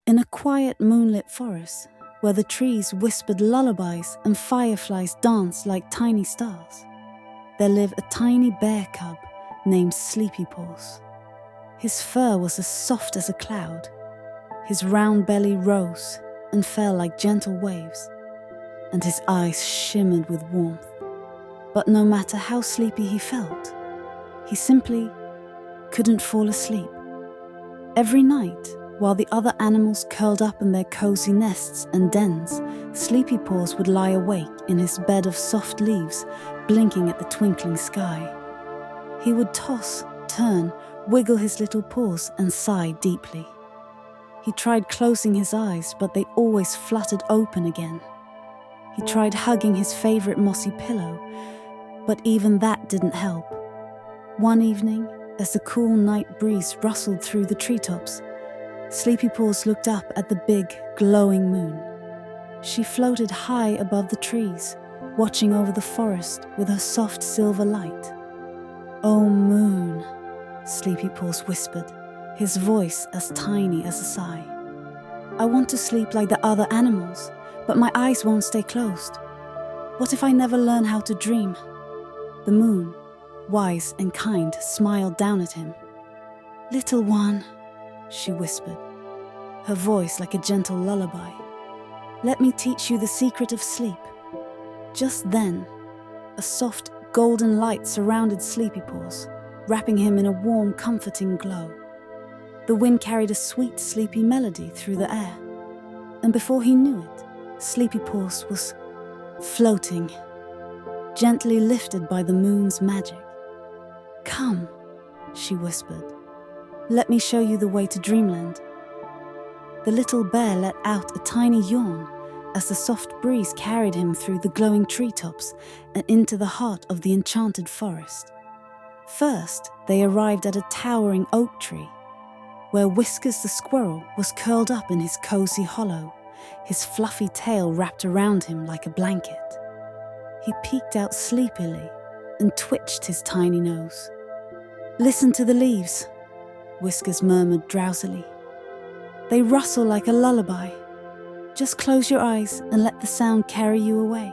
In a quiet moonlit forest, where the trees whispered lullabies and fireflies danced like tiny stars, there lived a tiny bear cub named SleepyPaws. His fur was as soft as a cloud. His round belly rose and fell like gentle waves, and his eyes shimmered with warmth. But no matter how sleepy he felt, he simply couldn't fall asleep. Every night, while the other animals curled up in their cozy nests and dens, SleepyPaws would lie awake in his bed of soft leaves, blinking at the twinkling sky. He would toss, turn, wiggle his little paws and sigh deeply. He tried closing his eyes, but they always fluttered open again. He tried hugging his favorite mossy pillow, but even that didn't help. One evening, as the cool night breeze rustled through the treetops, SleepyPaws looked up at the big, glowing moon. She floated high above the trees, watching over the forest with her soft silver light. "Oh, moon," SleepyPaws whispered, his voice as tiny as a sigh. "I want to sleep like the other animals, but my eyes won't stay closed. What if I never learn how to dream?" The moon, wise and kind, smiled down at him. "Little one," she whispered, her voice like a gentle lullaby, "let me teach you the secret of sleep." Just then, a soft, golden light surrounded SleepyPaws, wrapping him in a warm, comforting glow. The wind carried a sweet, sleepy melody through the air, and before he knew it, SleepyPaws was floating, gently lifted by the moon's magic. "Come," she whispered, "let me show you the way to dreamland." The little bear let out a tiny yawn as the soft breeze carried him through the glowing treetops and into the heart of the enchanted forest. First, they arrived at a towering oak tree, where Whiskers the squirrel was curled up in his cozy hollow, his fluffy tail wrapped around him like a blanket. He peeked out sleepily and twitched his tiny nose. "Listen to the leaves," Whiskers murmured drowsily. "They rustle like a lullaby. Just close your eyes and let the sound carry you away."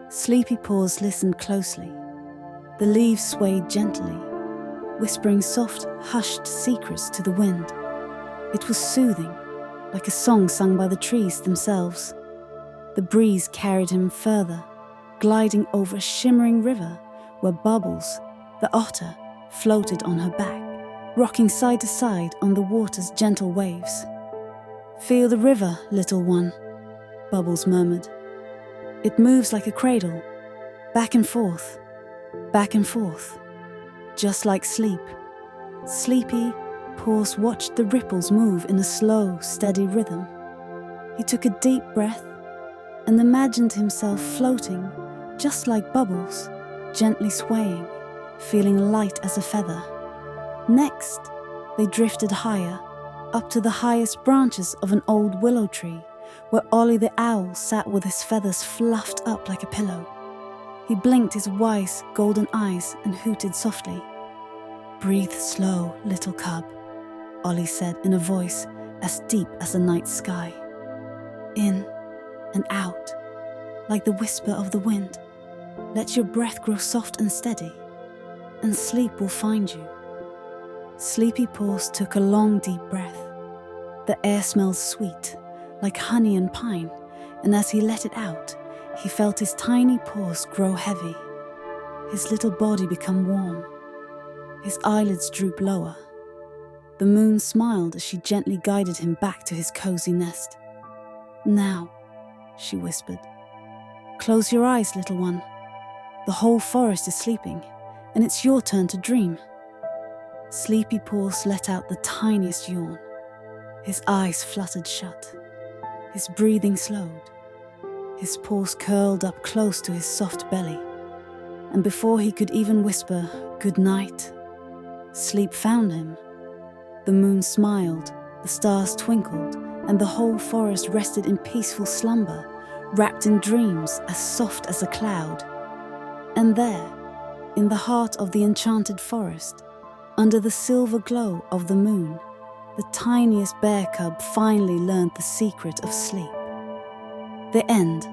SleepyPaws listened closely. The leaves swayed gently, whispering soft, hushed secrets to the wind. It was soothing, like a song sung by the trees themselves. The breeze carried him further, gliding over a shimmering river where Bubbles, the otter, floated on her back, rocking side to side on the water's gentle waves. "Feel the river, little one," Bubbles murmured. "It moves like a cradle, back and forth, just like sleep." SleepyPaws watched the ripples move in a slow, steady rhythm. He took a deep breath and imagined himself floating, just like Bubbles, gently swaying, feeling light as a feather. Next, they drifted higher, up to the highest branches of an old willow tree, where Ollie the owl sat with his feathers fluffed up like a pillow. He blinked his wise, golden eyes and hooted softly. "Breathe slow, little cub," Ollie said in a voice as deep as the night sky. "In and out, like the whisper of the wind. Let your breath grow soft and steady, and sleep will find you." SleepyPaws took a long, deep breath. The air smelled sweet, like honey and pine, and as he let it out, he felt his tiny paws grow heavy, his little body become warm. His eyelids drooped lower. The moon smiled as she gently guided him back to his cozy nest. "Now," she whispered, "close your eyes, little one. The whole forest is sleeping, and it's your turn to dream." SleepyPaws let out the tiniest yawn. His eyes fluttered shut. His breathing slowed. His paws curled up close to his soft belly. And before he could even whisper, "Good night," sleep found him. The moon smiled, the stars twinkled, and the whole forest rested in peaceful slumber, wrapped in dreams as soft as a cloud. And there, in the heart of the enchanted forest, under the silver glow of the moon, the tiniest bear cub finally learned the secret of sleep. The end.